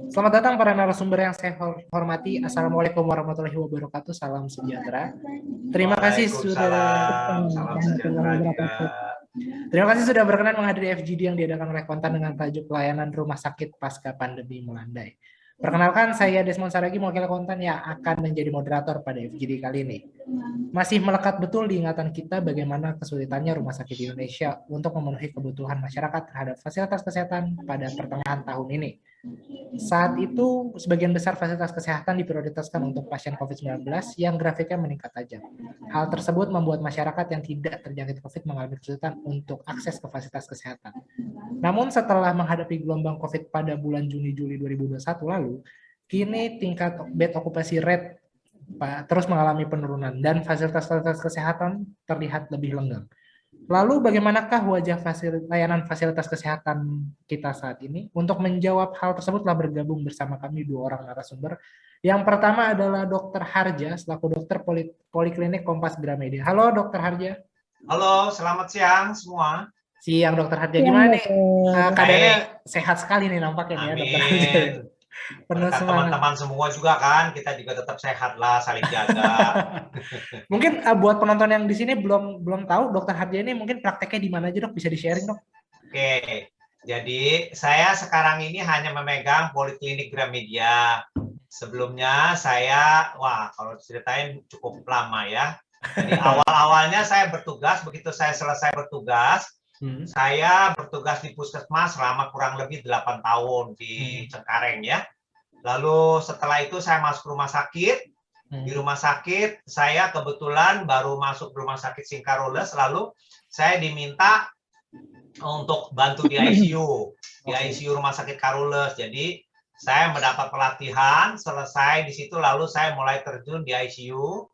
Selamat datang para narasumber yang saya hormati. Assalamualaikum warahmatullahi wabarakatuh. Salam sejahtera. Terima kasih sudah Waalaikumsalam, salam sejahtera juga. Terima kasih sudah berkenan menghadiri FGD yang diadakan oleh Kontan dengan tajuk Pelayanan Rumah Sakit Pasca Pandemi Melandai. Perkenalkan, saya Desmond Saragi, mewakili Kontan yang akan menjadi moderator pada FGD kali ini. Masih melekat betul di ingatan kita bagaimana kesulitannya rumah sakit di Indonesia untuk memenuhi kebutuhan masyarakat terhadap fasilitas kesehatan pada pertengahan tahun ini. Saat itu, sebagian besar fasilitas kesehatan diprioritaskan untuk pasien COVID-19 yang grafiknya meningkat tajam. Hal tersebut membuat masyarakat yang tidak terjangkit COVID mengalami kesulitan untuk akses ke fasilitas kesehatan. Namun setelah menghadapi gelombang COVID pada bulan Juni-Juli 2021 lalu, kini tingkat bed occupancy rate terus mengalami penurunan dan fasilitas-fasilitas kesehatan terlihat lebih lenggang. Lalu bagaimanakah wajah layanan fasilitas kesehatan kita saat ini? Untuk menjawab hal tersebut telah bergabung bersama kami dua orang narasumber. Yang pertama adalah Dr. Harja, selaku dokter Poliklinik Kompas Gramedia. Halo Dr. Harja. Halo, selamat siang semua. Siang Dr. Harja, gimana nih? Keadaannya sehat sekali nih nampaknya nih ya Dr. Harja. Berkat teman-teman semua juga kan, kita juga tetap sehat lah, saling jaga. Mungkin buat penonton yang di sini belum tahu Dokter Harja ini mungkin prakteknya di mana aja dok, bisa di-sharing dok? Oke, jadi saya sekarang ini hanya memegang Poliklinik Gramedia. Sebelumnya saya, kalau ceritain cukup lama ya. Jadi awal-awalnya saya bertugas, begitu saya selesai bertugas, saya bertugas di puskesmas selama kurang lebih 8 tahun di Cengkareng ya. Lalu setelah itu saya masuk rumah sakit. Di rumah sakit saya kebetulan baru masuk rumah sakit Singkaroles, lalu saya diminta untuk bantu di ICU. Di ICU rumah sakit Karoles. Jadi saya mendapat pelatihan, selesai di situ lalu saya mulai terjun di ICU.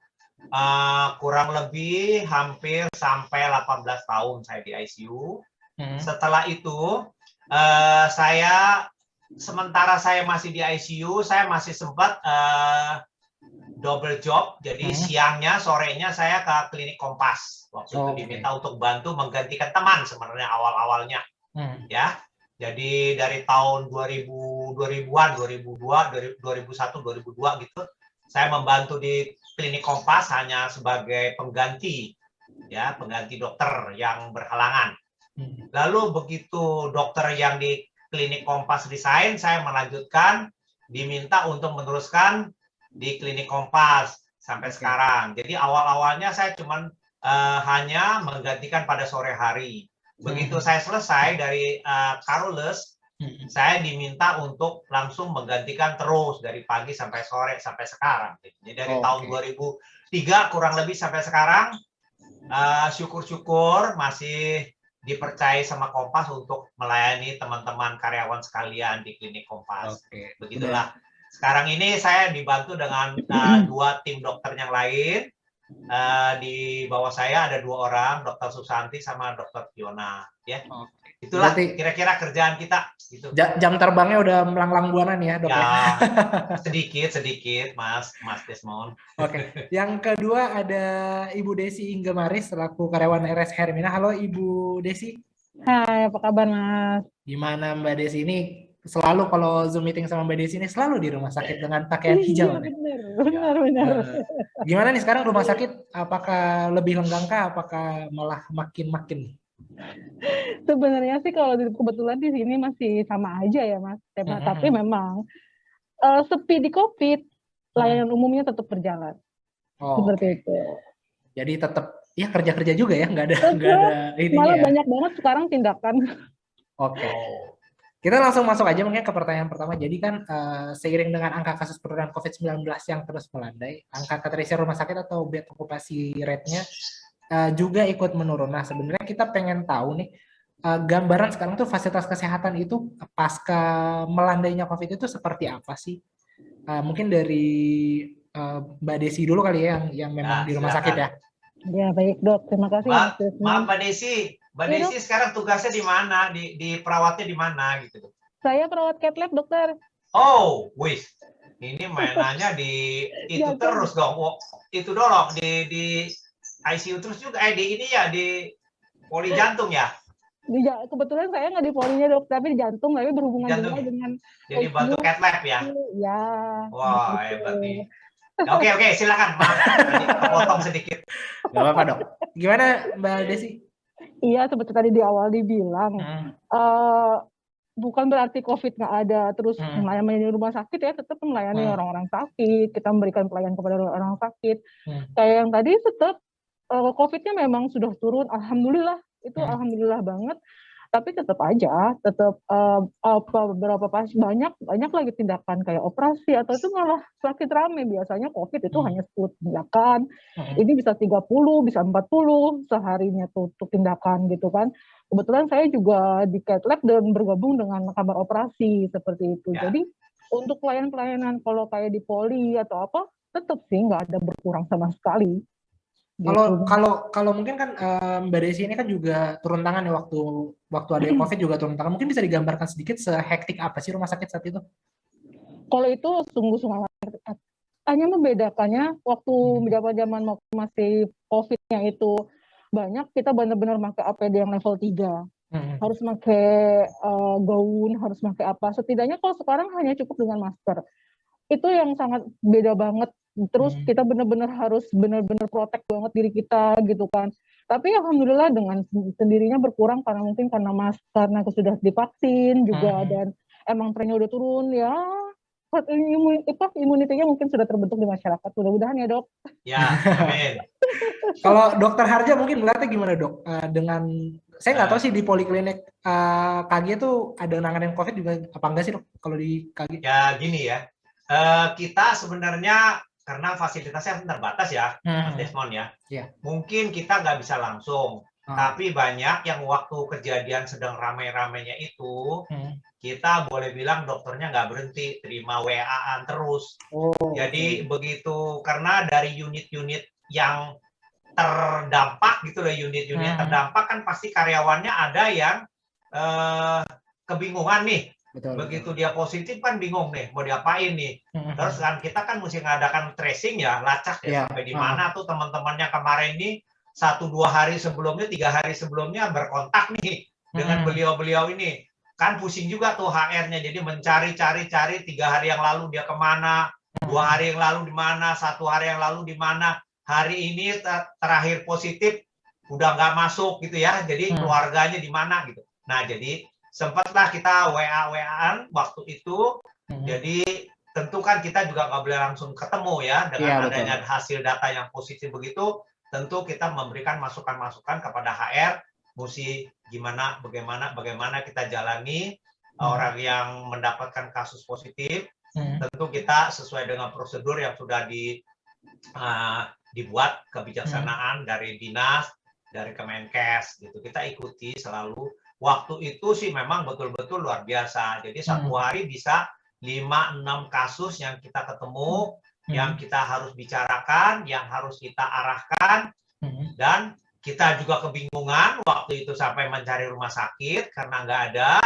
Kurang lebih hampir sampai 18 tahun saya di ICU. Setelah itu sementara saya masih di ICU, saya masih sempat double job. Jadi siangnya, sorenya saya ke klinik Kompas. Waktu itu diminta untuk bantu menggantikan teman sebenarnya awal-awalnya. Ya. Jadi dari tahun 2000-an, 2002, 2001, 2002 gitu, saya membantu di klinik Kompas hanya sebagai pengganti, ya, pengganti dokter yang berhalangan. Lalu begitu dokter yang di klinik Kompas resign, saya melanjutkan, diminta untuk meneruskan di klinik Kompas sampai sekarang. Jadi awal-awalnya saya cuma hanya menggantikan pada sore hari. Begitu saya selesai dari Karoles, saya diminta untuk langsung menggantikan terus dari pagi sampai sore sampai sekarang. Jadi dari tahun 2003 kurang lebih sampai sekarang, syukur-syukur masih dipercaya sama Kompas untuk melayani teman-teman karyawan sekalian di klinik Kompas. Begitulah. Sekarang ini saya dibantu dengan 2 tim dokter yang lain. Di bawah saya ada 2 orang, Dokter Susanti sama Dokter Fiona. Ya. Itulah kira-kira kerjaan kita. Gitu. Jam terbangnya udah melanglang buana nih ya dok ya. Sedikit Mas Desmond. Yang kedua ada Ibu Desi Inggemaris selaku karyawan RS Hermina. Halo Ibu Desi. Hai, apa kabar Mas? Gimana Mbak Desi ini? Selalu kalau Zoom meeting sama Mbak Desi ini selalu di rumah sakit dengan pakaian hijau. Benar. Gimana nih sekarang rumah sakit? Apakah lebih lenggang kah? Apakah malah makin? Sebenarnya sih kalau kebetulan di sini masih sama aja ya Mas. Tapi memang sepi di COVID, layanan umumnya tetap berjalan. Seperti itu. Jadi tetap ya kerja juga ya, nggak ada ini malah ya. Banyak banget sekarang tindakan. Kita langsung masuk aja mungkin ke pertanyaan pertama. Jadi kan seiring dengan angka kasus penurunan COVID-19 yang terus melandai, angka keterisian rumah sakit atau bed occupancy rate-nya juga ikut menurun. Nah, sebenarnya kita pengen tahu nih, gambaran sekarang tuh fasilitas kesehatan itu pasca melandainya COVID itu seperti apa sih? Mungkin dari Mbak Desi dulu kali ya, yang memang di rumah sakit ya. Ya, baik dok. Terima kasih. Maaf Mbak Desi. Mbak Desi sekarang tugasnya di mana? Di perawatnya di mana gitu? Saya perawat cath lab, dokter. Oh, wis. Ini mainannya di itu terus dong. Itu dong di ICU terus juga di ini ya di poli jantung ya. Kebetulan saya nggak di polinya dok, tapi di jantung, tapi berhubungan juga dengan jadi bantu cath lab ya? Ya. Wah, hebat nih. Oke, silakan. Maaf, tadi kepotong sedikit. Gak apa-apa dok. Gimana Mbak Desi? Iya, seperti tadi di awal dibilang, bukan berarti COVID nggak ada, terus melayani rumah sakit ya, tetap melayani orang-orang sakit, kita memberikan pelayanan kepada orang sakit. Kayak yang tadi tetap COVID-nya memang sudah turun, alhamdulillah, itu alhamdulillah banget. Tapi tetap aja, beberapa pasien banyak lagi tindakan kayak operasi atau itu malah sakit rame. Biasanya COVID itu hanya 10 tindakan, ini bisa 30, bisa 40 seharinya tuh tindakan gitu kan. Kebetulan saya juga di cath lab dan bergabung dengan kamar operasi seperti itu. Jadi untuk pelayanan kalau kayak di poli atau apa, tetap sih nggak ada berkurang sama sekali. Kalau mungkin kan Mbak Desi ini kan juga turun tangan ya waktu ada COVID juga turun tangan. Mungkin bisa digambarkan sedikit sehektik apa sih rumah sakit saat itu? Kalau itu sungguh-sungguh hanya membedakannya waktu zaman masih COVID-nya itu banyak, kita benar-benar pakai APD yang level 3. Harus pakai gaun, harus pakai apa. Setidaknya kalau sekarang hanya cukup dengan masker. Itu yang sangat beda banget. Terus kita benar-benar harus benar-benar protect banget diri kita gitu kan. Tapi alhamdulillah dengan sendirinya berkurang karena mungkin karena aku sudah divaksin juga dan emang trennya udah turun ya. Imunitasnya mungkin sudah terbentuk di masyarakat. Mudah-mudahan ya dok. Ya, amin. Kalau dokter Harja mungkin melihatnya gimana dok? Dengan saya nggak tahu sih di poliklinik KG itu ada nanganin COVID juga apa enggak sih dok? Kalau di KG? Ya gini ya. Kita sebenarnya karena fasilitasnya terbatas ya, Mas Desmond ya. Mungkin kita nggak bisa langsung, tapi banyak yang waktu kejadian sedang ramai-ramainya itu, kita boleh bilang dokternya nggak berhenti, terima WA-an terus. Jadi begitu, karena dari unit-unit yang terdampak gitu loh, unit-unit terdampak kan pasti karyawannya ada yang kebingungan nih. Begitu dia positif kan bingung nih mau diapain nih. Terus kan kita kan mesti ngadakan tracing ya, lacak ya sampai di mana tuh teman-temannya kemarin nih 1-2 hari sebelumnya, 3 hari sebelumnya berkontak nih dengan beliau-beliau ini. Kan pusing juga tuh HR-nya, jadi mencari-cari 3 hari yang lalu dia kemana, 2 hari yang lalu di mana, 1 hari yang lalu di mana, hari ini terakhir positif udah nggak masuk gitu ya, jadi keluarganya di mana gitu. Nah jadi sempatlah kita WA-WA-an waktu itu, jadi tentu kan kita juga nggak boleh langsung ketemu ya, dengan adanya hasil data yang positif begitu, tentu kita memberikan masukan-masukan kepada HR, mesti bagaimana kita jalani orang yang mendapatkan kasus positif, tentu kita sesuai dengan prosedur yang sudah dibuat kebijaksanaan dari dinas, dari Kemenkes gitu, kita ikuti selalu. Waktu itu sih memang betul-betul luar biasa. Jadi satu hari bisa 5-6 kasus yang kita ketemu, yang kita harus bicarakan, yang harus kita arahkan, dan kita juga kebingungan waktu itu sampai mencari rumah sakit karena nggak ada.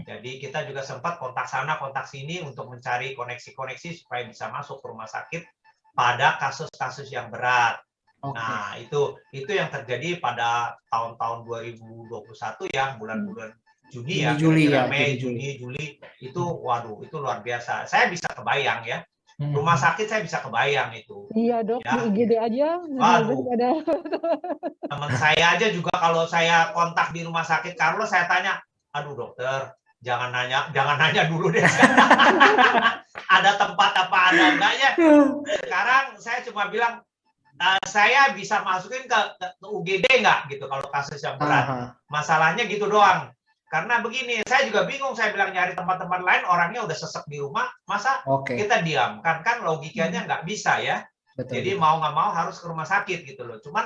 Jadi kita juga sempat kontak sana, kontak sini untuk mencari koneksi-koneksi supaya bisa masuk ke rumah sakit pada kasus-kasus yang berat. Nah, itu yang terjadi pada tahun-tahun 2021 ya, bulan-bulan Juni ya, Mei, Juni, Juli, itu waduh, itu luar biasa. Saya bisa kebayang ya. Rumah sakit saya bisa kebayang itu. Iya, Dok, ya. Di IGD aja. Waduh. Teman saya aja juga kalau saya kontak di rumah sakit Carlos, saya tanya, "Aduh, dokter, jangan nanya dulu deh." Ada tempat apa ada enggaknya. Sekarang saya cuma bilang saya bisa masukin ke UGD nggak gitu kalau kasus yang berat. Masalahnya gitu doang. Karena begini, saya juga bingung, saya bilang nyari tempat-tempat lain, orangnya udah sesek di rumah, masa kita diam? Kan logikanya nggak bisa ya. Jadi mau nggak mau harus ke rumah sakit gitu loh. Cuman,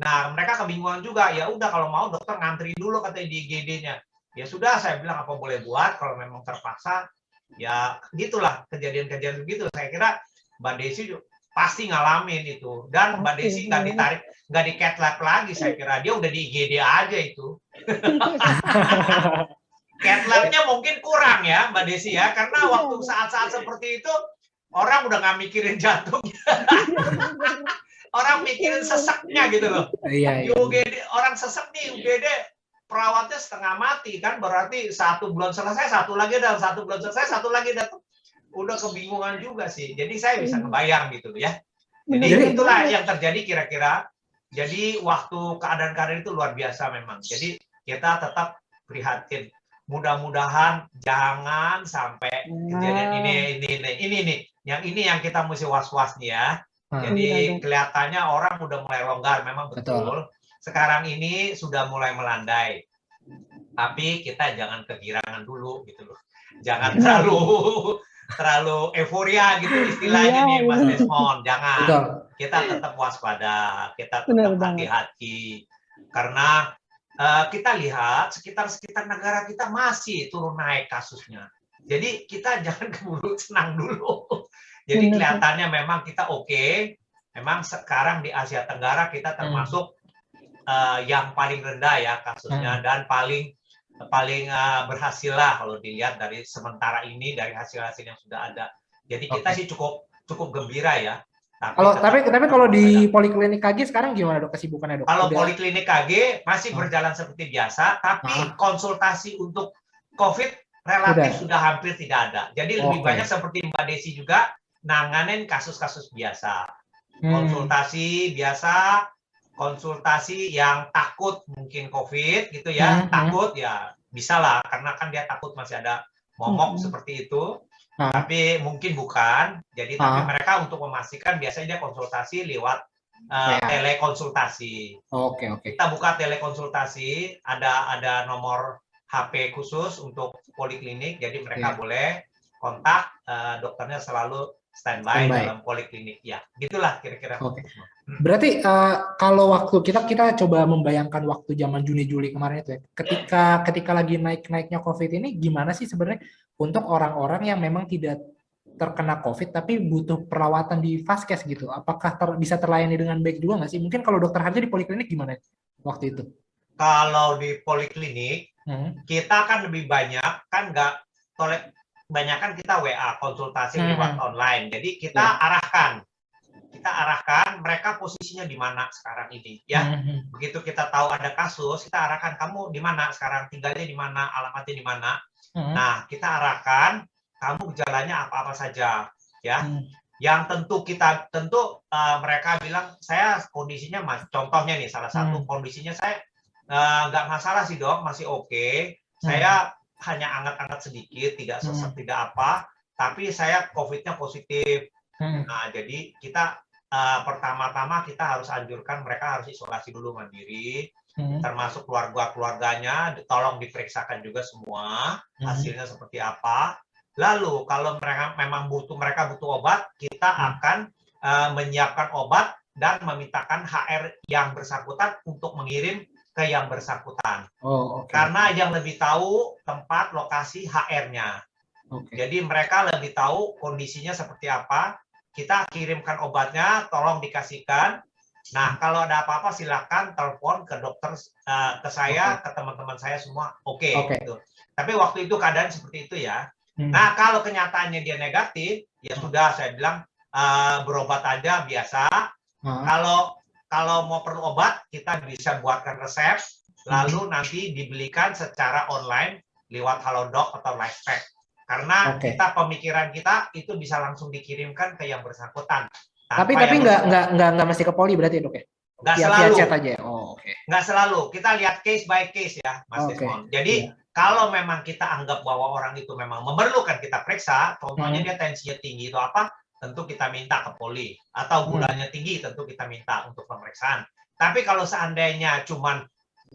nah mereka kebingungan juga, ya udah kalau mau dokter ngantri dulu katanya di IGD-nya. Ya sudah, saya bilang apa boleh buat, kalau memang terpaksa, ya gitulah kejadian-kejadian begitu. Saya kira Mbak Desi pasti ngalamin itu, dan Mbak Desi nggak di cath lab lagi, saya kira dia udah di IGD aja itu. Cath lab-nya mungkin kurang ya Mbak Desi ya, karena waktu saat-saat seperti itu orang udah nggak mikirin jantungnya, orang mikirin seseknya gitu loh. Di UGD orang sesek nih, UGD perawatnya setengah mati kan, berarti 1 bulan selesai, 1 lagi datang, 1 bulan selesai, 1 lagi datang. Udah kebingungan juga sih. Jadi saya bisa ngebayang gitu ya. Jadi itulah yang terjadi kira-kira. Jadi waktu keadaan-keadaan itu luar biasa memang. Jadi kita tetap prihatin. Mudah-mudahan jangan sampai kejadian ini. Yang ini yang kita mesti was-was nih ya. Jadi kelihatannya orang udah mulai longgar, memang betul. Sekarang ini sudah mulai melandai. Tapi kita jangan kegirangan dulu gitu loh. Jangan terlalu euforia gitu istilahnya nih Mas Desmond. Jangan. Betul. Kita tetap waspada, kita tetap hati-hati. Karena kita lihat sekitar negara kita masih turun naik kasusnya. Jadi kita jangan keburu senang dulu. Jadi kelihatannya memang kita oke. Memang sekarang di Asia Tenggara kita termasuk yang paling rendah ya kasusnya dan paling berhasil lah kalau dilihat dari sementara ini dari hasil-hasil yang sudah ada. Jadi kita sih cukup gembira ya. Tapi kalau di poliklinik KG sekarang gimana dok kesibukannya dok? Kalau poliklinik KG masih berjalan seperti biasa, tapi konsultasi untuk COVID relatif sudah hampir tidak ada. Jadi lebih banyak seperti Mbak Desi juga nanganin kasus-kasus biasa. Konsultasi biasa, konsultasi yang takut mungkin COVID gitu ya, takut ya bisa lah karena kan dia takut masih ada momok seperti itu. Tapi mungkin bukan. Jadi tapi mereka untuk memastikan biasanya dia konsultasi lewat telekonsultasi. Kita buka telekonsultasi, ada nomor HP khusus untuk poliklinik, jadi mereka boleh kontak, dokternya selalu standby dalam poliklinik ya. Gitulah kira-kira. Berarti kalau waktu kita coba membayangkan waktu zaman Juni-Juli kemarin itu ya, ketika lagi naik-naiknya COVID ini gimana sih sebenarnya untuk orang-orang yang memang tidak terkena COVID tapi butuh perawatan di vaskes gitu, apakah bisa terlayani dengan baik juga nggak sih? Mungkin kalau dokter Harja di poliklinik gimana waktu itu? Kalau di poliklinik kita kan lebih banyak kan banyak kan kita WA konsultasi lewat online. Jadi kita arahkan mereka posisinya di mana sekarang ini ya. Begitu kita tahu ada kasus, kita arahkan kamu di mana sekarang, tinggalnya di mana, alamatnya di mana. Nah, kita arahkan kamu gejalanya apa-apa saja ya. Yang tentu mereka bilang saya kondisinya contohnya nih salah satu kondisinya saya nggak masalah sih dok, masih oke. Saya hanya anget-anget sedikit, tidak sesek, tidak apa, tapi saya COVID-nya positif. Nah, jadi kita pertama-tama kita harus anjurkan mereka harus isolasi dulu mandiri, termasuk keluarganya, tolong diperiksakan juga semua hasilnya seperti apa. Lalu kalau mereka butuh obat, kita akan menyiapkan obat dan memintakan HR yang bersangkutan untuk mengirim ke yang bersangkutan. Karena yang lebih tahu tempat lokasi HR-nya. Jadi mereka lebih tahu kondisinya seperti apa. Kita kirimkan obatnya, tolong dikasihkan. Nah, kalau ada apa-apa silakan telepon ke dokter, ke saya, ke teman-teman saya semua. Gitu. Tapi waktu itu keadaan seperti itu ya. Nah, kalau kenyataannya dia negatif, ya sudah saya bilang berobat aja biasa. Kalau mau perlu obat, kita bisa buatkan resep, lalu nanti dibelikan secara online lewat Halodoc atau Lifepack. Karena pemikiran kita itu bisa langsung dikirimkan ke yang bersangkutan. Tapi nggak mesti ke poli berarti dok ya? Nggak selalu. Chat aja. Nggak selalu. Kita lihat case by case ya, Mas Desmond. Jadi kalau memang kita anggap bahwa orang itu memang memerlukan kita periksa, contohnya dia tensinya tinggi itu apa? Tentu kita minta ke poli, atau gulanya tinggi tentu kita minta untuk pemeriksaan. Tapi kalau seandainya cuman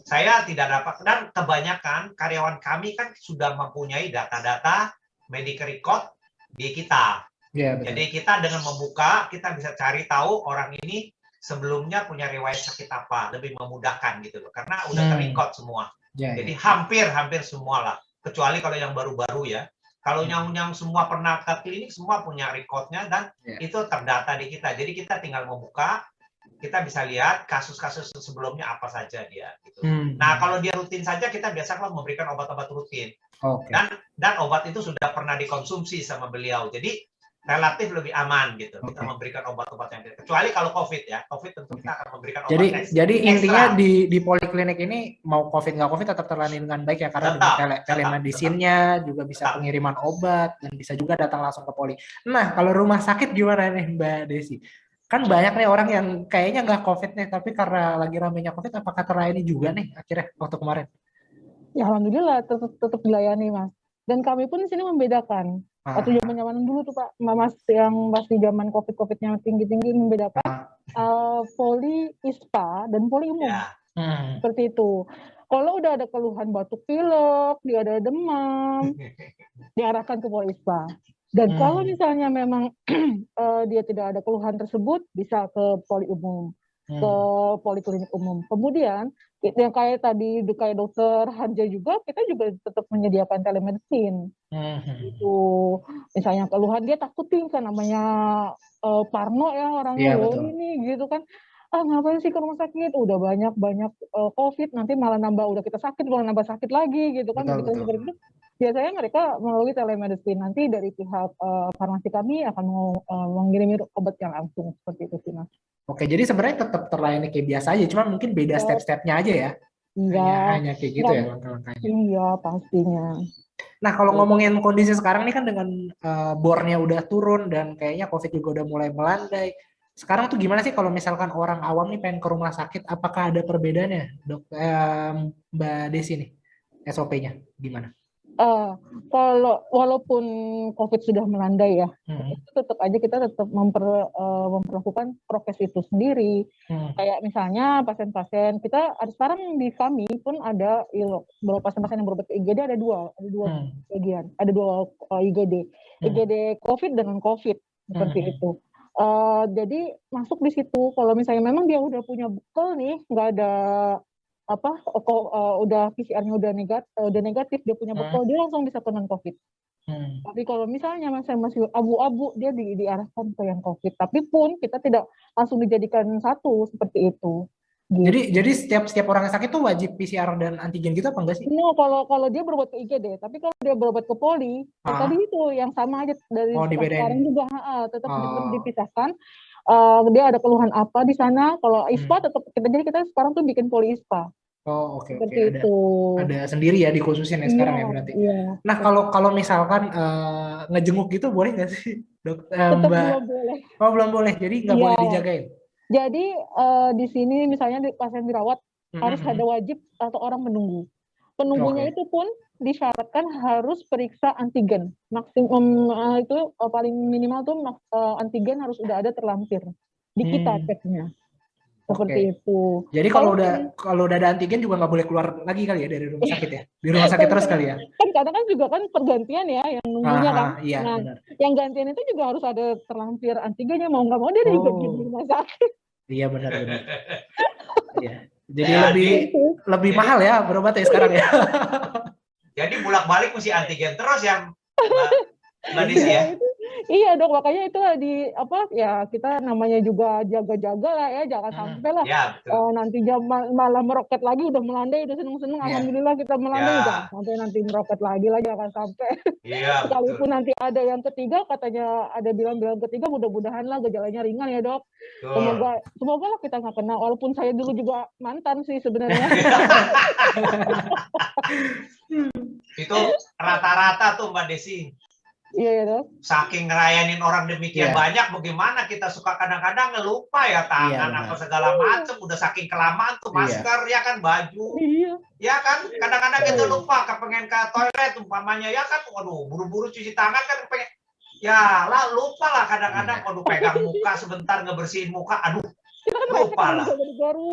saya tidak dapat, dan kebanyakan karyawan kami kan sudah mempunyai data-data medical record di kita. Jadi kita dengan membuka, kita bisa cari tahu orang ini sebelumnya punya riwayat sakit apa, lebih memudahkan gitu loh, karena udah terrecord semua. Jadi hampir semua lah, kecuali kalau yang baru-baru ya. Kalau yang semua pernah ke klinik, semua punya record-nya dan itu terdata di kita. Jadi kita tinggal membuka, kita bisa lihat kasus-kasus sebelumnya apa saja dia. Gitu. Nah, kalau dia rutin saja, kita biasanya memberikan obat-obat rutin. Dan obat itu sudah pernah dikonsumsi sama beliau. Jadi relatif lebih aman gitu. Kita memberikan obat-obat yang kecuali kalau COVID ya. COVID tentu kita akan memberikan obat Jadi intinya ekstra. di poliklinik ini mau COVID nggak COVID tetap terlayani dengan baik ya, karena dengan telemedicine-nya juga bisa pengiriman obat dan bisa juga datang langsung ke poli. Nah, kalau rumah sakit gimana nih Mbak Desi? Kan banyak nih orang yang kayaknya nggak COVID nih, tapi karena lagi ramainya COVID, apakah terlayani juga nih akhirnya waktu kemarin? Ya alhamdulillah tetap dilayani Mas. Dan kami pun di sini membedakan. Waktu zaman dulu tuh Pak, Mas yang masih zaman COVID-nya tinggi-tinggi membedakan poli ISPA dan poli umum. Seperti itu. Kalau udah ada keluhan batuk pilek, dia ada demam, diarahkan ke poli ISPA. Dan kalau misalnya memang dia tidak ada keluhan tersebut, bisa ke poli umum, ke poliklinik umum. Kemudian yang kayak tadi kayak dokter Hanja juga, kita juga tetap menyediakan telemedicine. Itu misalnya keluhan dia takutin kan namanya parno ya orangnya, ini gitu kan. Ngapain sih ke rumah sakit? Udah banyak COVID, nanti malah udah kita sakit, malah nambah sakit lagi gitu kan. Begitu. Biasanya mereka melalui telemedicine, nanti dari pihak farmasi kami akan mengirim obat yang langsung, seperti itu sih Mas. Oke, jadi sebenarnya tetap terlayani kayak biasa aja, cuma mungkin beda step-stepnya aja ya. Hanya kayak gitu ya langkah-langkahnya. Iya, pastinya. Nah, kalau ngomongin kondisi sekarang ini kan dengan bornya udah turun dan kayaknya COVID juga udah mulai melandai. Sekarang tuh gimana sih kalau misalkan orang awam nih pengen ke rumah sakit, apakah ada perbedaannya, Mbak Desi nih, SOP-nya gimana? Kalau walaupun COVID sudah melandai ya, tetap aja kita tetap memperlakukan prokes itu sendiri. Kayak misalnya pasien-pasien kita sekarang di kami pun ada beberapa pasien-pasien yang berobat ke IGD ada dua bagian, ada dua IGD COVID dengan COVID seperti itu. Jadi masuk di situ. Kalau misalnya memang dia udah punya bekal nih, nggak ada udah PCR-nya udah negatif, dia punya bekal, dia langsung bisa ke non-COVID. Tapi kalau misalnya masih abu-abu, dia diarahkan ke yang COVID. Tapi pun kita tidak langsung dijadikan satu seperti itu. Gitu. Jadi setiap orang yang sakit tuh wajib PCR dan antigen gitu apa enggak sih? No, kalau dia berobat ke IGD, tapi kalau dia berobat ke poli, tadi itu yang sama aja dari sekarang juga tetap dipisahkan. Dia ada keluhan apa di sana? Kalau ISPA tetap kita sekarang tuh bikin poli ISPA. Oke. Ada sendiri ya dikhususin ya sekarang ya berarti. Iya. Nah kalau misalkan ngejenguk gitu boleh nggak sih dok? Tetap belum boleh. Belum boleh. Jadi nggak boleh dijagain. Jadi di sini misalnya pasien dirawat harus ada wajib atau orang menunggu. Penunggunya itu pun disyaratkan harus periksa antigen. Maksimum itu paling minimal tuh antigen harus udah ada terlampir di kita ceknya. Seperti itu. Jadi kalau udah ada antigen juga nggak boleh keluar lagi kali ya dari rumah sakit ya? Di rumah sakit terus kali ya? Kan kadang kan juga kan pergantian ya yang nunggunya kan. Iya, nah, benar. Yang gantian itu juga harus ada terlampir antigennya, mau nggak mau dia juga di rumah sakit. Iya benar. Iya. Jadi lebih mahal ya berobat ya sekarang ya. Jadi bolak-balik mesti antigen terus ya, Mbak Desi ya. Iya dok, makanya itu kita namanya juga jaga-jaga lah ya, jangan sampai lah nanti malah meroket lagi, udah melandai, udah seneng-seneng, alhamdulillah kita melandai, jangan sampai nanti meroket lagi lah, jangan sampai. Sekalipun nanti ada yang ketiga, katanya ada bilang ketiga, mudah-mudahan lah gejalanya ringan ya dok. Semoga lah kita nggak kena, walaupun saya dulu juga mantan sih sebenarnya. Itu rata-rata tuh Mbak Desi. Iya dok. Saking ngerayanin orang demikian banyak, bagaimana kita suka kadang-kadang ngelupa ya tangan apa segala macam, udah saking kelamaan tuh masker ya kan, baju, ya kan, kadang-kadang kita lupa kepengen ke toilet umpamanya ya kan, waduh buru-buru cuci tangan kan pengen, ya lah lupa lah kadang-kadang, waduh pegang muka sebentar ngebersihin muka, aduh lupa lah.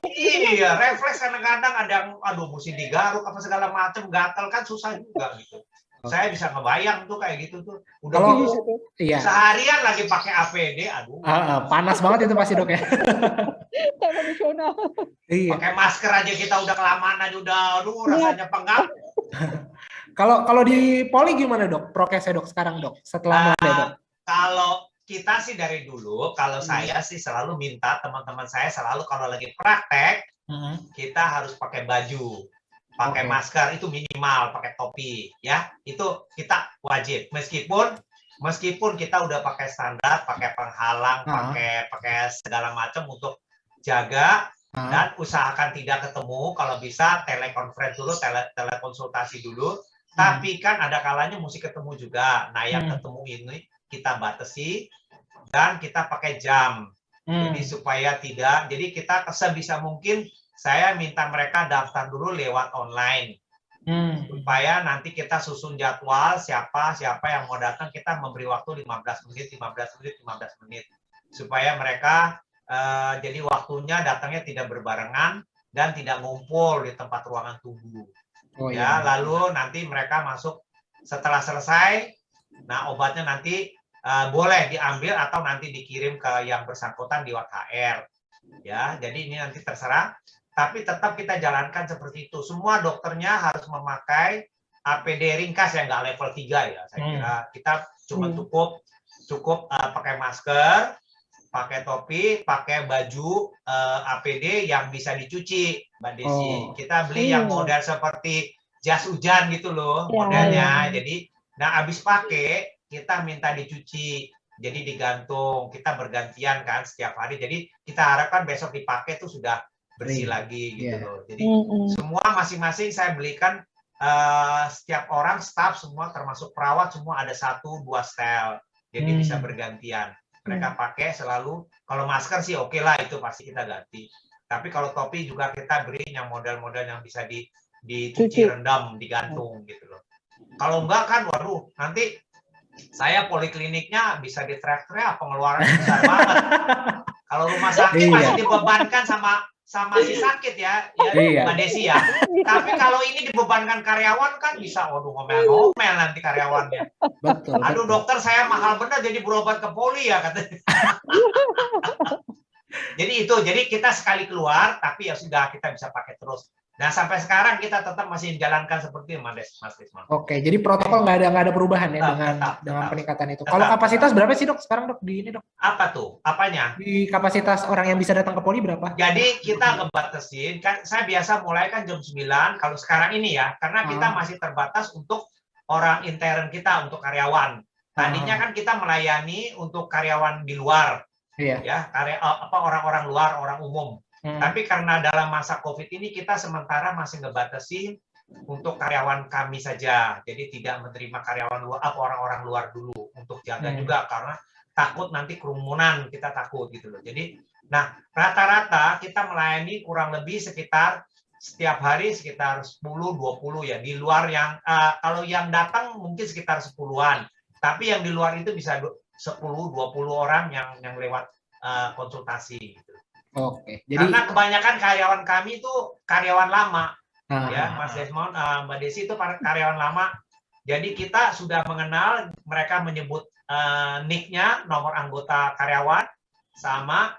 Iya, refleks kadang-kadang ada yang aduh mesti digaruk apa segala macam, gatel kan susah juga gitu. Saya bisa ngebayang tuh kayak gitu tuh. Udah gitu seharian lagi pakai APD, aduh. Panas banget itu pasti dok ya. Tradisional. Pakai masker aja kita udah kelamaan aja udah, aduh rasanya pengap. Kalau di poli gimana dok? Prokesnya dok sekarang dok? Setelah melandai dok? Kalau kita sih dari dulu, kalau saya sih selalu minta teman-teman saya selalu kalau lagi praktek, kita harus pakai baju. Pakai masker itu minimal, pakai topi ya, itu kita wajib. Meskipun meskipun kita udah pakai standar, pakai penghalang, pakai segala macam untuk jaga, dan usahakan tidak ketemu, kalau bisa telekonferensi dulu, telekonsultasi dulu. Tapi kan ada kalanya mesti ketemu juga. Nah, yang ketemu ini kita batasi dan kita pakai jam. Jadi supaya tidak, jadi kita sebisa mungkin saya minta mereka daftar dulu lewat online. Supaya nanti kita susun jadwal siapa yang mau datang, kita memberi waktu 15 menit supaya mereka jadi waktunya datangnya tidak berbarengan dan tidak ngumpul di tempat ruangan tunggu. Lalu nanti mereka masuk setelah selesai, nah obatnya nanti boleh diambil atau nanti dikirim ke yang bersangkutan di HR. Ya, jadi ini nanti terserah. Tapi tetap kita jalankan seperti itu. Semua dokternya harus memakai APD ringkas yang nggak level 3 ya. Saya kira kita cuma cukup pakai masker, pakai topi, pakai baju APD yang bisa dicuci, Mbak Desi. Kita beli yang model seperti jas hujan gitu loh modelnya. Jadi, nah habis pakai kita minta dicuci. Jadi digantung, kita bergantian kan setiap hari. Jadi kita harapkan besok dipakai tuh sudah bersih lagi gitu loh. Jadi semua masing-masing saya belikan, setiap orang, staff semua termasuk perawat semua ada 1-2 setel. Jadi bisa bergantian. Mereka pakai selalu, kalau masker sih oke lah, itu pasti kita ganti. Tapi kalau topi juga kita beri yang model-model yang bisa dicuci, rendam, digantung gitu loh. Kalau enggak kan, waduh, nanti saya polikliniknya bisa di-track-track, pengeluarannya besar banget. Kalau rumah sakit masih dibebankan sama si sakit ya Mbak Desi ya. Tapi kalau ini dibebankan karyawan kan bisa, waduh, ngomel-ngomel nanti karyawannya. Betul. Aduh dokter, saya mahal bener jadi berobat ke poli ya katanya. Jadi kita sekali keluar, tapi ya sudah kita bisa pakai terus. Nah sampai sekarang kita tetap masih menjalankan seperti itu, Mas Desmond. Oke, jadi protokol nggak ada perubahan ya dengan peningkatan itu. Kalau kapasitas berapa sih dok sekarang dok di ini dok? Apa tuh? Apanya? Di kapasitas orang yang bisa datang ke poli berapa? Jadi kita ngebatasin, kan saya biasa mulai kan jam 9, kalau sekarang ini ya, karena kita masih terbatas untuk orang intern kita, untuk karyawan. Tadinya kan kita melayani untuk karyawan di luar, ya, orang-orang luar, orang umum. Tapi karena dalam masa COVID ini kita sementara masih ngebatasi untuk karyawan kami saja. Jadi tidak menerima karyawan luar, orang-orang luar dulu untuk jaga juga, karena takut nanti kerumunan, kita takut gitu loh. Jadi, nah rata-rata kita melayani kurang lebih sekitar setiap hari sekitar 10-20 ya. Di luar yang kalau yang datang mungkin sekitar 10-an. Tapi yang di luar itu bisa 10-20 orang yang lewat konsultasi gitu. Oke. Jadi karena kebanyakan karyawan kami itu karyawan lama, ya Mas Desmond, Mbak Desi itu karyawan lama. Jadi kita sudah mengenal, mereka menyebut nick-nya, nomor anggota karyawan, sama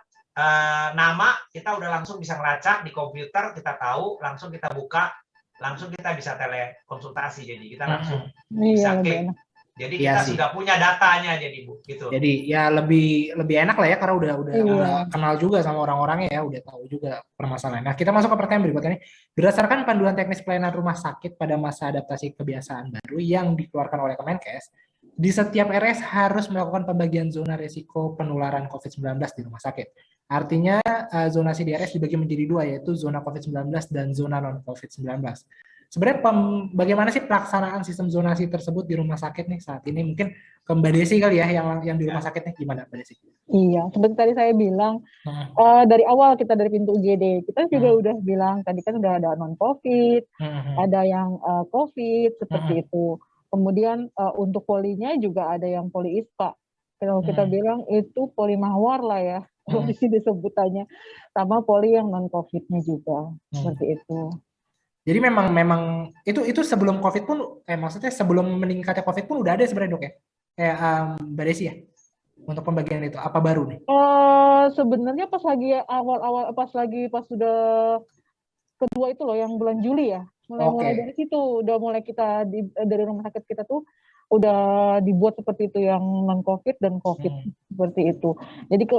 nama, kita udah langsung bisa ngelacak di komputer, kita tahu, langsung kita buka, langsung kita bisa telekonsultasi. Jadi kita langsung bisa klik. Jadi kita sudah punya datanya, jadi Bu, gitu. Jadi ya lebih enak lah ya, karena udah kenal juga sama orang-orangnya ya, udah tahu juga permasalahan. Nah kita masuk ke pertanyaan berikutnya nih. Berdasarkan panduan teknis pelayanan rumah sakit pada masa adaptasi kebiasaan baru yang dikeluarkan oleh Kemenkes, di setiap RS harus melakukan pembagian zona risiko penularan COVID-19 di rumah sakit. Artinya zonasi di RS dibagi menjadi 2, yaitu zona COVID-19 dan zona non-COVID-19. Sebenarnya bagaimana sih pelaksanaan sistem zonasi tersebut di rumah sakit nih saat ini? Mungkin ke Mbak Desi kali ya, yang di rumah sakit nih, gimana Mbak Desi? Iya, seperti tadi saya bilang, dari awal kita dari pintu UGD, kita juga udah bilang, tadi kan udah ada non-COVID, ada yang COVID, seperti itu. Kemudian untuk polinya juga ada yang poli ISPA. Kalau kita bilang itu poli mawar lah ya, di sini sebutannya. Sama poli yang non-COVID-nya juga, seperti itu. Jadi memang itu sebelum COVID pun, maksudnya sebelum meningkatnya COVID pun udah ada sebenarnya dok ya? Kayak Mbak Desi ya? Untuk pembagian itu, apa baru nih? Sebenarnya pas lagi awal-awal, pas sudah kedua itu loh, yang bulan Juli ya. Mulai dari situ, udah mulai kita, dari rumah sakit kita tuh, udah dibuat seperti itu, yang non-COVID dan COVID, seperti itu. Jadi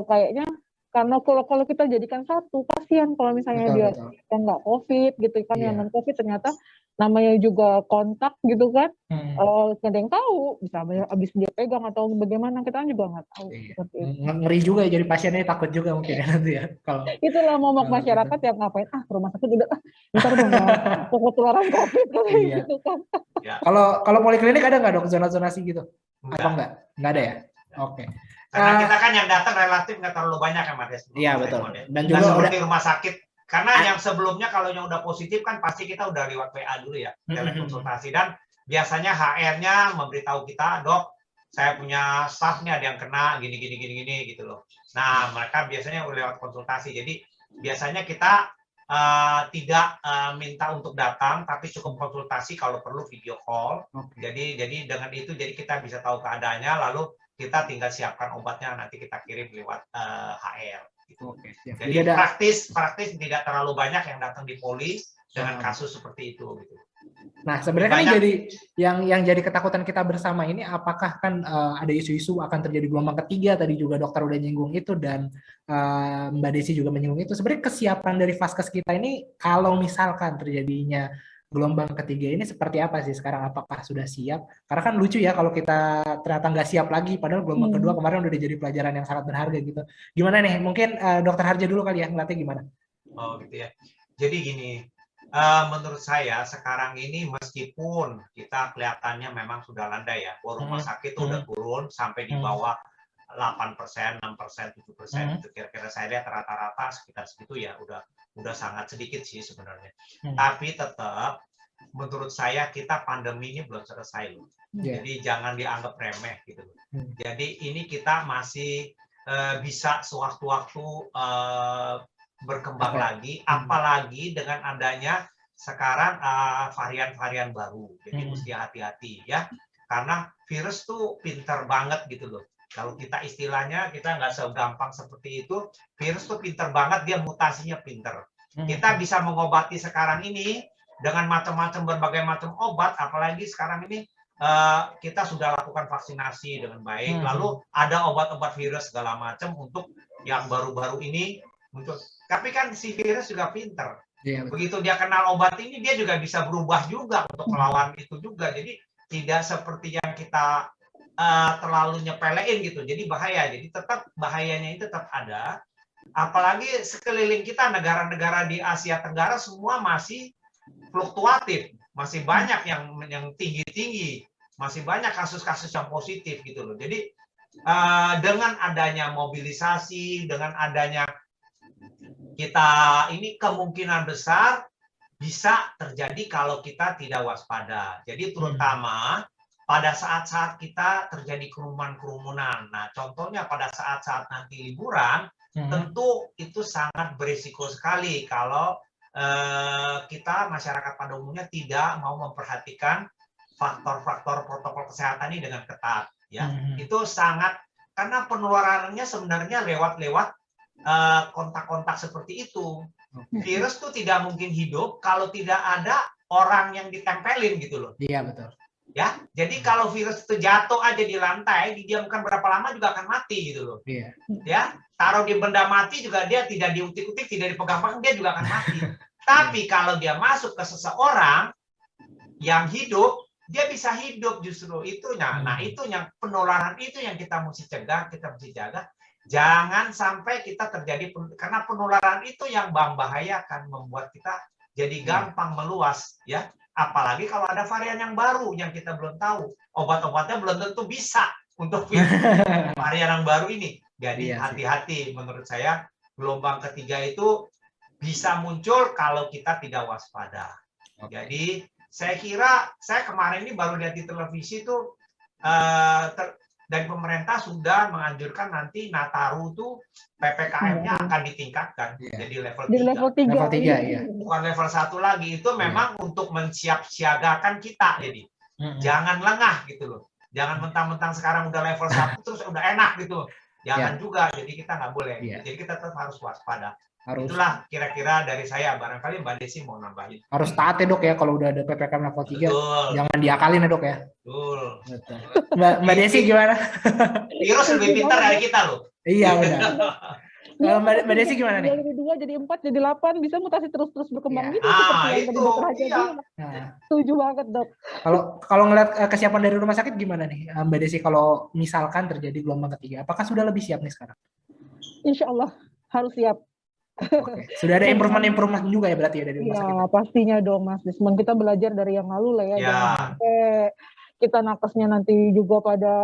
kayaknya, karena kalau kita jadikan satu, kasihan kalau misalnya dia yang nggak COVID gitu kan, yang non-COVID ternyata namanya juga kontak gitu kan, nggak ada yang tahu, bisa abis dia pegang atau bagaimana, kita kan juga nggak tahu. Iya. Seperti itu. Ngeri juga ya, jadi pasiennya takut juga mungkin ya nanti ya. Itulah momok Kalau gitu. masyarakat yang ngapain, ke rumah sakit udah, ntar dong mau ketularan COVID Iya. gitu kan. Kalau poliklinik ada nggak dok zonasi gitu? Enggak. Apa enggak? Enggak ada ya? Oke. Karena kita kan yang datang relatif nggak terlalu banyak ya Mas. Iya betul. Dan juga juga seperti rumah sakit. Karena yang sebelumnya kalau yang udah positif kan pasti kita udah lewat WA dulu ya, telekonsultasi, dan biasanya HR-nya memberitahu kita, dok, saya punya staff nih ada yang kena gini gitu loh. Nah mereka biasanya lewat konsultasi. Jadi biasanya kita tidak minta untuk datang, tapi cukup konsultasi, kalau perlu video call. Jadi dengan itu jadi kita bisa tahu keadaannya, lalu kita tinggal siapkan obatnya, nanti kita kirim lewat HR. Gitu. Jadi praktis tidak terlalu banyak yang datang di poli dengan kasus seperti itu. Gitu. Nah sebenarnya kan jadi yang jadi ketakutan kita bersama ini, apakah kan ada isu-isu akan terjadi gelombang ketiga, tadi juga dokter udah nyinggung itu, dan Mbak Desi juga menyinggung itu. Sebenarnya kesiapan dari Vaskes kita ini kalau misalkan terjadinya gelombang ketiga ini seperti apa sih sekarang? Apakah sudah siap? Karena kan lucu ya kalau kita ternyata nggak siap lagi, padahal gelombang kedua kemarin udah jadi pelajaran yang sangat berharga gitu. Gimana nih? Mungkin Dokter Harja dulu kali ya, ngeliatnya gimana? Oh gitu ya. Jadi gini, menurut saya sekarang ini meskipun kita kelihatannya memang sudah landai ya, rumah sakit udah turun sampai di bawah 8%, 6%, 7%, itu kira-kira saya lihat rata-rata sekitar segitu ya, udah sangat sedikit sih sebenarnya. Tapi tetap menurut saya kita pandemi ini belum selesai loh. Jadi jangan dianggap remeh gitu loh. Jadi ini kita masih bisa sewaktu-waktu berkembang lagi, apalagi dengan adanya sekarang varian-varian baru. Jadi mesti hati-hati ya, karena virus tuh pinter banget gitu loh. Kalau kita istilahnya, kita nggak segampang seperti itu. Virus tuh pinter banget, dia mutasinya pinter. Kita bisa mengobati sekarang ini dengan macam-macam berbagai macam obat, apalagi sekarang ini kita sudah lakukan vaksinasi dengan baik. Lalu ada obat-obat virus segala macam untuk yang baru-baru ini. Tapi kan si virus juga pinter. Begitu dia kenal obat ini, dia juga bisa berubah juga untuk melawan itu juga. Jadi tidak seperti yang kita terlalu nyepelein gitu, jadi bahaya. Jadi tetap bahayanya itu tetap ada, apalagi sekeliling kita, negara-negara di Asia Tenggara semua masih fluktuatif, masih banyak yang tinggi-tinggi, masih banyak kasus-kasus yang positif gitu loh. Jadi dengan adanya mobilisasi, dengan adanya kita ini, kemungkinan besar bisa terjadi kalau kita tidak waspada. Jadi terutama pada saat-saat kita terjadi kerumunan. Nah, contohnya pada saat-saat nanti liburan, tentu itu sangat berisiko sekali kalau kita, masyarakat pada umumnya, tidak mau memperhatikan faktor-faktor protokol kesehatan ini dengan ketat. Ya, itu sangat, karena penularannya sebenarnya lewat kontak-kontak seperti itu. Virus tuh tidak mungkin hidup kalau tidak ada orang yang ditempelin gitu loh. Iya betul. Ya, jadi kalau virus itu jatuh aja di lantai, didiamkan berapa lama juga akan mati gitu loh. Iya. Ya, taruh di benda mati juga dia tidak diutik-utik, tidak dipegang-pegang, dia juga akan mati. Tapi kalau dia masuk ke seseorang yang hidup, dia bisa hidup justru itunya. Nah, itu yang penularan itu yang kita mesti cegah, kita mesti jaga. Jangan sampai kita terjadi, karena penularan itu yang membahayakan, membuat kita jadi gampang meluas ya. Apalagi kalau ada varian yang baru yang kita belum tahu, obat-obatnya belum tentu bisa untuk varian yang baru ini. Jadi hati-hati, menurut saya gelombang ketiga itu bisa muncul kalau kita tidak waspada. Jadi saya kira, saya kemarin ini baru lihat di televisi tuh dari pemerintah sudah menganjurkan nanti Nataru tuh PPKM-nya akan ditingkatkan jadi level 3. Level 3 ya. Bukan level 1 lagi. Itu memang untuk mensiap-siagakan kita. Jadi jangan lengah gitu loh. Jangan mentang-mentang sekarang udah level 1 terus udah enak gitu. Jangan juga. Jadi kita nggak boleh. Jadi kita tetap harus waspada. Itulah kira-kira dari saya. Barangkali Mbak Desi mau nambahin. Harus taat ya dok ya, kalau udah ada PPKM level 3. Betul. Jangan diakalin ya dok ya. Betul. Mbak Desi gimana? Virus lebih pintar dari kita loh. Iya benar. Mbak Desi gimana nih? Dari 2 jadi 4 jadi 8 bisa mutasi terus berkembang gitu Ah, seperti yang tadi itu, dokter Haja iya. bilang. Setuju banget dok. Kalau ngeliat kesiapan dari rumah sakit gimana nih Mbak Desi kalau misalkan terjadi gelombang ketiga, apakah sudah lebih siap nih sekarang? Insya Allah harus siap. Oke. Sudah ada improvement juga ya berarti ya dari rumah sakit? Ya pastinya dong Mas Desmond, kita belajar dari yang lalu lah ya, Ya. jangan sampai kita nakesnya nanti juga pada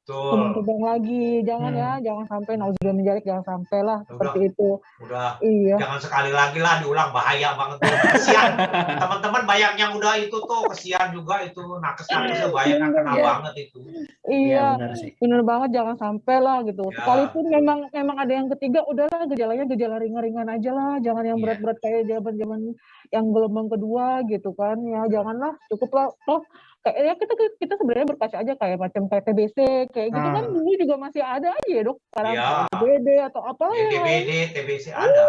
Betul. terbang lagi, jangan ya, jangan sampai nauzubillah min dzalik, jangan sampai lah seperti itu. Udah, Iya. jangan sekali lagi lah diulang, bahaya banget tuh. Kesian teman-teman banyak yang udah itu tuh, kesian juga itu nakes-nakesnya banyak yang kena banget itu. Iya, benar bener banget, jangan sampai lah gitu. Ya, Sekalipun memang ada yang ketiga, udahlah gejalanya gejala ringan-ringan aja lah, jangan yang berat-berat kayak zaman-zaman yang gelombang kedua gitu kan. Ya janganlah, cukuplah toh kayaknya kita sebenarnya berkaca aja kayak macam kayak TBC kayak gitu kan dulu juga masih ada aja ya dok. Sekarang kayak DBD atau apa ya. DBD, TBC ada.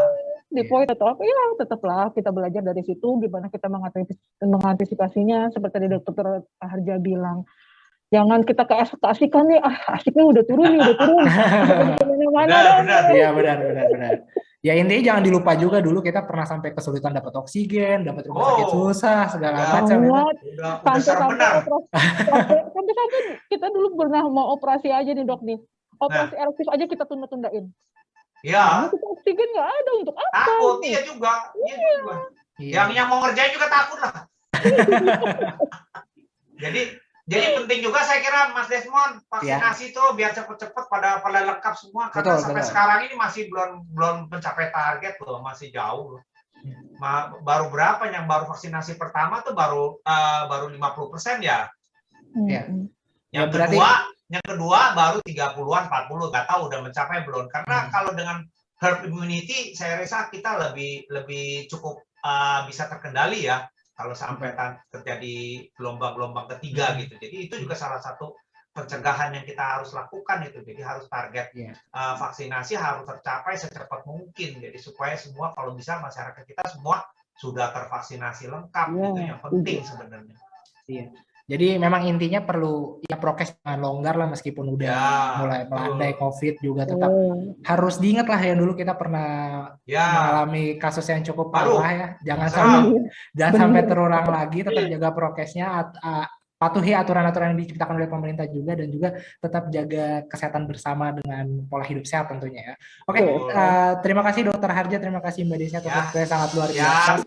Dipoid atau apa ya, tetaplah kita belajar dari situ gimana kita mengantisipasinya seperti tadi dokter Harja bilang. Jangan kita keasikan nih, asiknya udah turun. Benar. Iya benar. Ya intinya jangan dilupa juga dulu kita pernah sampai kesulitan dapat oksigen, dapat rumah sakit susah, segala macam. Sampai kita dulu pernah mau operasi aja nih dok nih. Operasi elektif aja kita tunda-tundain. Iya. Kita oksigen nggak ada untuk apa? Takut, iya juga. Yang mau ngerjain juga takut lah. Jadi penting juga saya kira Mas Desmond vaksinasi tuh biar cepet-cepet pada lengkap semua karena sampai sekarang ini masih belum mencapai target loh, masih jauh. Baru berapa yang baru vaksinasi pertama tuh baru 50% ya. Yang kedua baru 30-an 40, nggak tahu udah mencapai belum. Karena kalau dengan herd immunity saya rasa kita lebih cukup bisa terkendali ya. Kalau sampai terjadi gelombang-gelombang ketiga gitu. Jadi itu juga salah satu pencegahan yang kita harus lakukan itu. Jadi harus target vaksinasi harus tercapai secepat mungkin. Jadi supaya semua kalau bisa masyarakat kita semua sudah tervaksinasi lengkap. Itu yang penting sebenarnya. Iya. Jadi memang intinya perlu ya prokes jangan longgar lah meskipun udah mulai melandai COVID juga tetap harus diingat lah ya dulu kita pernah mengalami kasus yang cukup parah ya. Jangan sampai terulang lagi, tetap jaga prokesnya, patuhi aturan-aturan yang diciptakan oleh pemerintah juga dan juga tetap jaga kesehatan bersama dengan pola hidup sehat tentunya ya. Oke, terima kasih Dokter Harja, terima kasih Mbak Desi atas waktunya sangat luar biasa.